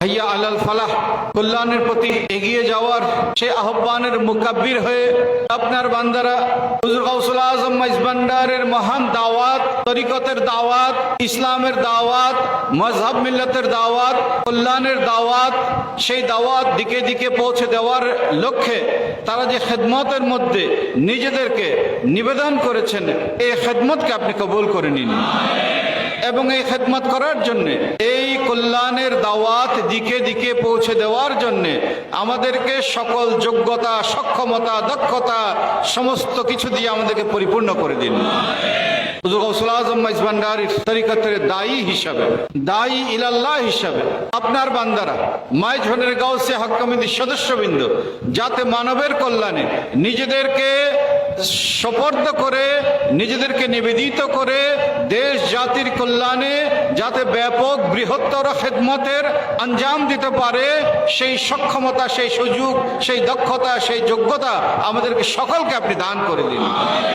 হাইয়া আলাল ফালাহ, কল্যাণের প্রতি এগিয়ে যাওয়ার সেই আহ্বানের মুকাব্বির হয়ে আপনার বান্দারা হুজুর গাউসুল আজম মাইজভান্ডারের মহান দাওয়াত, তরিকতের দাওয়াত, ইসলামের দাওয়াত, মজহব মিল্লাতের দাওয়াত, কল্যাণের দাওয়াত, সেই দাওয়াত দিকে দিকে পৌঁছে দেওয়ার লক্ষ্যে তারা যে খেদমতের মধ্যে নিজেদেরকে নিবেদন করেছেন, এই খেদমতকে আপনি কবুল করে নিন এবং এই খেদমত করার জন্যে, এই কল্যাণের দাওয়াত দিকে দিকে পৌঁছে দেওয়ার জন্যে আমাদেরকে সকল যোগ্যতা, সক্ষমতা, দক্ষতা সমস্ত কিছু দিয়ে আমাদেরকে পরিপূর্ণ করে দিন। হুজুর গাউসুল আজম মাইজভান্ডারীর তরিকতের দায়ী হিসাবে, দায়ী ইলাল্লাহ হিসাবে আপনার বান্দারা মাইজভান্ডারের গাউসে হক কমিটির সদস্যবৃন্দ যাতে মানবের কল্যাণে নিজেদেরকে সোপর্দ করে, নিজেদেরকে নিবেদিত করে দেশ জাতির কল্যাণে যাতে ব্যাপক বৃহত্তর খেদমতের আঞ্জাম দিতে পারে, সেই সক্ষমতা, সেই সুযোগ, সেই দক্ষতা, সেই যোগ্যতা আমাদেরকে সকলকে আপনি দান করে দিন।